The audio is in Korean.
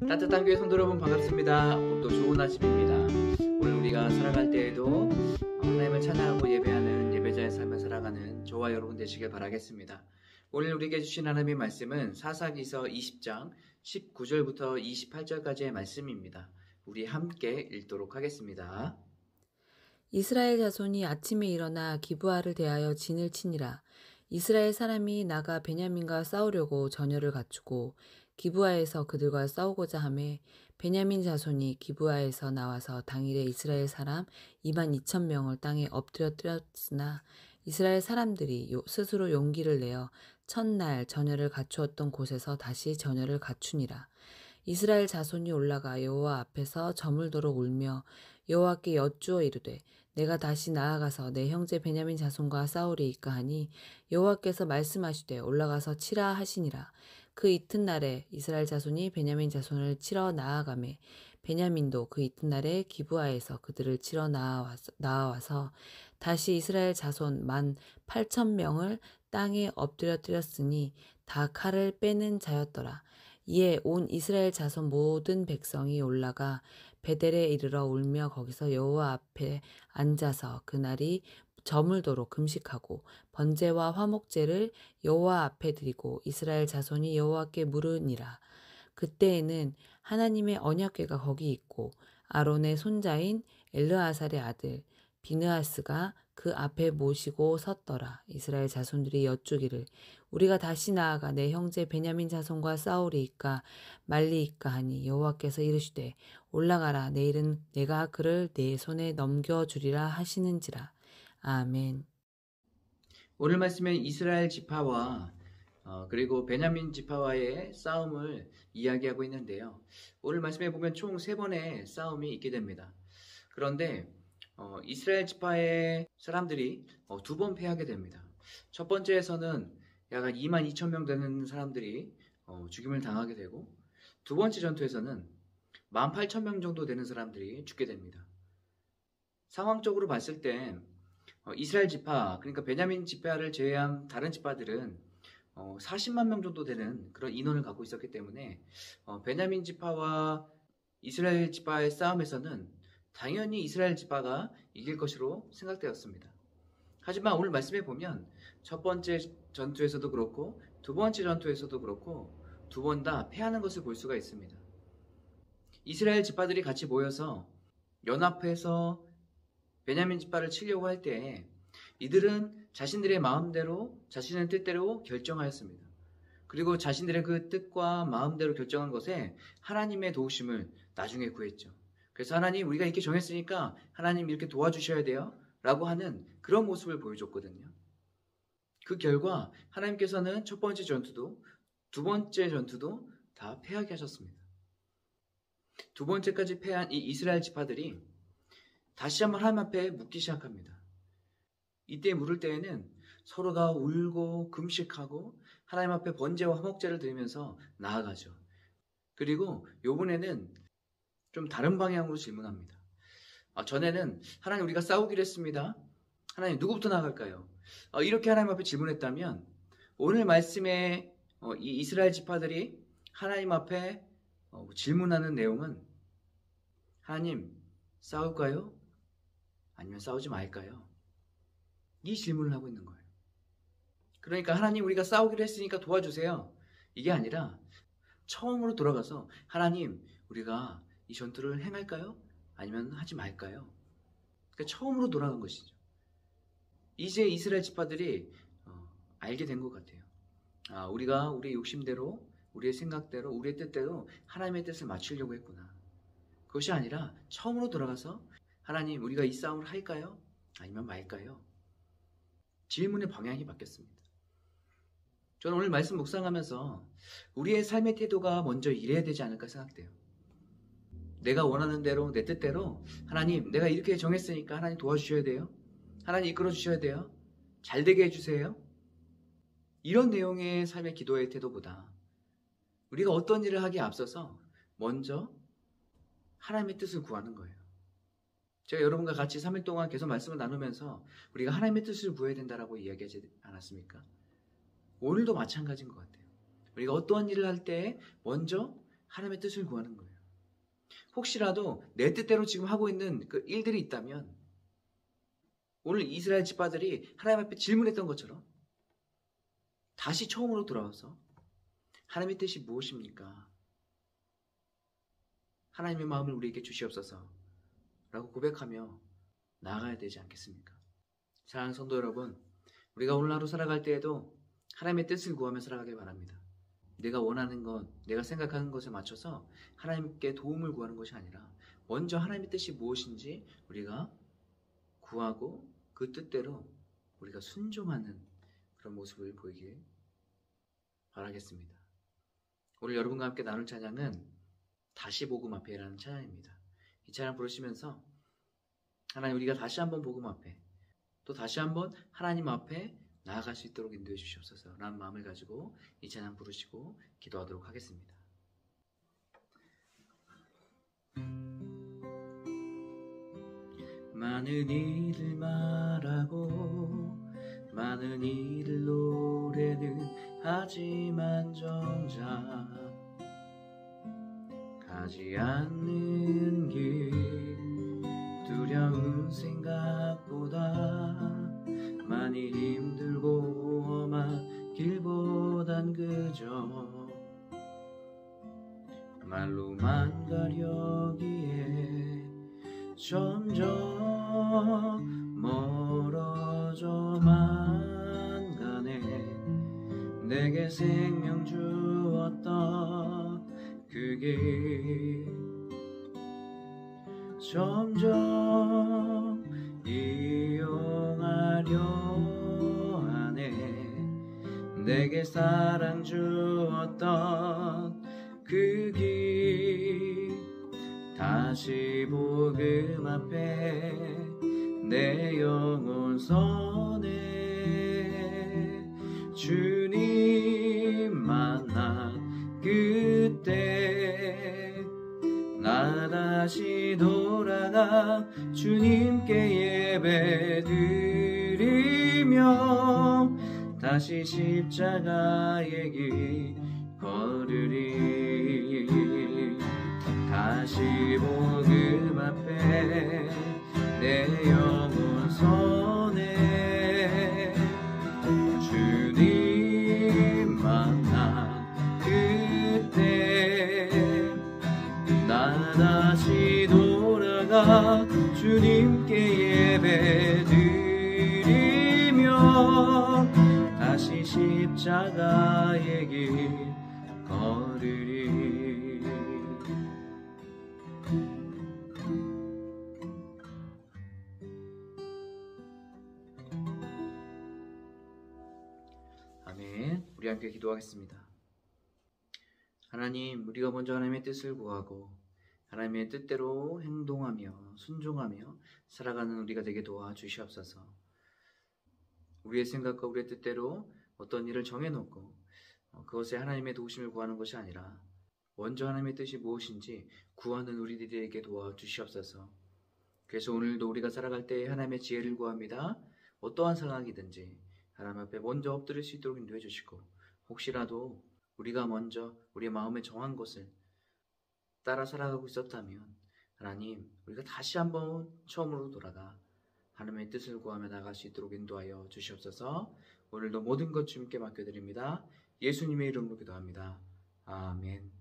따뜻한 교회 성도 여러분 반갑습니다. 오늘도 좋은 아침입니다. 오늘 우리가 살아갈 때에도 하나님을 찬양하고 예배하는 예배자의 삶을 살아가는 저와 여러분 되시길 바라겠습니다. 오늘 우리에게 주신 하나님의 말씀은 사사기서 20장 19절부터 28절까지의 말씀입니다. 우리 함께 읽도록 하겠습니다. 이스라엘 자손이 아침에 일어나 기브아를 대하여 진을 치니라. 이스라엘 사람이 나가 베냐민과 싸우려고 전열을 갖추고 기브아에서 그들과 싸우고자 하매 베냐민 자손이 기브아에서 나와서 당일에 이스라엘 사람 22,000명을 땅에 엎드려뜨렸으나 이스라엘 사람들이 스스로 용기를 내어 첫날 전열을 갖추었던 곳에서 다시 전열을 갖추니라. 이스라엘 자손이 올라가 여호와 앞에서 저물도록 울며 여호와께 여쭈어 이르되 내가 다시 나아가서 내 형제 베냐민 자손과 싸우리이까 하니 여호와께서 말씀하시되 올라가서 치라 하시니라. 그 이튿날에 이스라엘 자손이 베냐민 자손을 치러 나아가매 베냐민도 그 이튿날에 기브아에서 그들을 치러 나와서 다시 이스라엘 자손 18,000명을 땅에 엎드려뜨렸으니 다 칼을 빼는 자였더라. 이에 온 이스라엘 자손 모든 백성이 올라가 베델에 이르러 울며 거기서 여호와 앞에 앉아서 그날이 저물도록 금식하고 번제와 화목제를 여호와 앞에 드리고 이스라엘 자손이 여호와께 물으니라. 그때에는 하나님의 언약궤가 거기 있고 아론의 손자인 엘르아살의 아들 비느하스가 그 앞에 모시고 섰더라. 이스라엘 자손들이 여쭈기를 우리가 다시 나아가 내 형제 베냐민 자손과 싸우리이까 말리이까 하니 여호와께서 이르시되 올라가라. 내일은 내가 그를 내 손에 넘겨주리라 하시는지라. 아멘. 오늘 말씀은 이스라엘 지파와 그리고 베냐민 지파와의 싸움을 이야기하고 있는데요. 오늘 말씀에 보면 총 3번의 싸움이 있게 됩니다. 그런데 이스라엘 지파의 사람들이 2번 패하게 됩니다. 첫 번째에서는 약 22,000명 되는 사람들이 죽임을 당하게 되고 두 번째 전투에서는 18,000명 정도 되는 사람들이 죽게 됩니다. 상황적으로 봤을 때 이스라엘 지파, 그러니까 베냐민 지파를 제외한 다른 지파들은 40만 명 정도 되는 그런 인원을 갖고 있었기 때문에 베냐민 지파와 이스라엘 지파의 싸움에서는 당연히 이스라엘 지파가 이길 것으로 생각되었습니다. 하지만 오늘 말씀에 보면 첫 번째 전투에서도 그렇고 두 번째 전투에서도 그렇고 두 번 다 패하는 것을 볼 수가 있습니다. 이스라엘 지파들이 같이 모여서 연합해서 베냐민 지파를 치려고 할 때 이들은 자신들의 마음대로 자신의 뜻대로 결정하였습니다. 그리고 자신들의 그 뜻과 마음대로 결정한 것에 하나님의 도우심을 나중에 구했죠. 그래서 하나님 우리가 이렇게 정했으니까 하나님 이렇게 도와주셔야 돼요 라고 하는 그런 모습을 보여줬거든요. 그 결과 하나님께서는 첫 번째 전투도 두 번째 전투도 다 패하게 하셨습니다. 두 번째까지 패한 이 이스라엘 지파들이 다시 한번 하나님 앞에 묻기 시작합니다. 이때 물을 때에는 서로가 울고 금식하고 하나님 앞에 번제와 화목제를 드리면서 나아가죠. 그리고 이번에는 좀 다른 방향으로 질문합니다. 전에는 하나님 우리가 싸우기로 했습니다. 하나님 누구부터 나갈까요? 이렇게 하나님 앞에 질문했다면 오늘 말씀에 이 이스라엘 지파들이 하나님 앞에 질문하는 내용은 하나님 싸울까요? 아니면 싸우지 말까요? 이 질문을 하고 있는 거예요. 그러니까 하나님 우리가 싸우기로 했으니까 도와주세요. 이게 아니라 처음으로 돌아가서 하나님 우리가 이 전투를 행할까요? 아니면 하지 말까요? 그러니까 처음으로 돌아간 것이죠. 이제 이스라엘 지파들이 알게 된 것 같아요. 우리가 우리의 욕심대로 우리의 생각대로 우리의 뜻대로 하나님의 뜻을 맞추려고 했구나. 그것이 아니라 처음으로 돌아가서 하나님 우리가 이 싸움을 할까요? 아니면 말까요? 질문의 방향이 바뀌었습니다. 저는 오늘 말씀 묵상하면서 우리의 삶의 태도가 먼저 이래야 되지 않을까 생각돼요. 내가 원하는 대로 내 뜻대로 하나님 내가 이렇게 정했으니까 하나님 도와주셔야 돼요. 하나님 이끌어 주셔야 돼요. 잘 되게 해주세요. 이런 내용의 삶의 기도의 태도보다 우리가 어떤 일을 하기에 앞서서 먼저 하나님의 뜻을 구하는 거예요. 제가 여러분과 같이 3일 동안 계속 말씀을 나누면서 우리가 하나님의 뜻을 구해야 된다라고 이야기하지 않았습니까? 오늘도 마찬가지인 것 같아요. 우리가 어떠한 일을 할 때 먼저 하나님의 뜻을 구하는 거예요. 혹시라도 내 뜻대로 지금 하고 있는 그 일들이 있다면 오늘 이스라엘 지파들이 하나님 앞에 질문했던 것처럼 다시 처음으로 돌아와서 하나님의 뜻이 무엇입니까? 하나님의 마음을 우리에게 주시옵소서 라고 고백하며 나아가야 되지 않겠습니까? 사랑하는 성도 여러분, 우리가 오늘 하루 살아갈 때에도 하나님의 뜻을 구하며 살아가길 바랍니다. 내가 원하는 것, 내가 생각하는 것에 맞춰서 하나님께 도움을 구하는 것이 아니라 먼저 하나님의 뜻이 무엇인지 우리가 구하고 그 뜻대로 우리가 순종하는 그런 모습을 보이길 바라겠습니다. 오늘 여러분과 함께 나눌 찬양은 다시 복음 앞에라는 찬양입니다. 이 찬양 부르시면서 하나님, 우리가 다시 한번 복음 앞에, 또 다시 한번 하나님 앞에 나아갈 수 있도록 인도해 주시옵소서 라는 마음을 가지고 이 찬양 부르시고 기도하도록 하겠습니다. 많은 일을 말하고 많은 일을 노래는 하지만 정작 가지 않는 길, 두려운 생각보다 많이 힘들고 험한 길보단 그저 말로만 가려기에 점점 멀어져만 가네. 내게 생명 주었던 그 길 점점 이용하려 하네. 내게 사랑 주었던 그 길 다시 복음 앞에 내 영혼 선해. 주님 만난 그때 나 다시 돌아가 주님께 예배드리며 다시 십자가의 길 걸으리. 다시 복음 앞에 내 영혼 선해. 주님 만난 그때 나 다시 돌아가 주님께 예배드리며 다시 십자가의 길 걸으리. 아멘. 우리 함께 기도하겠습니다. 하나님, 우리가 먼저 하나님의 뜻을 구하고 하나님의 뜻대로 행동하며 순종하며 살아가는 우리가 되게 도와주시옵소서. 우리의 생각과 우리의 뜻대로 어떤 일을 정해놓고 그것에 하나님의 도우심을 구하는 것이 아니라 먼저 하나님의 뜻이 무엇인지 구하는 우리들에게 도와주시옵소서. 그래서 오늘도 우리가 살아갈 때 하나님의 지혜를 구합니다. 어떠한 상황이든지 하나님 앞에 먼저 엎드릴 수 있도록 인도해 주시고, 혹시라도 우리가 먼저 우리의 마음에 정한 것을 따라 살아가고 있었다면 하나님, 우리가 다시 한번 처음으로 돌아가 하나님의 뜻을 구하며 나갈 수 있도록 인도하여 주시옵소서. 오늘도 모든 것 주님께 맡겨드립니다. 예수님의 이름으로 기도합니다. 아멘.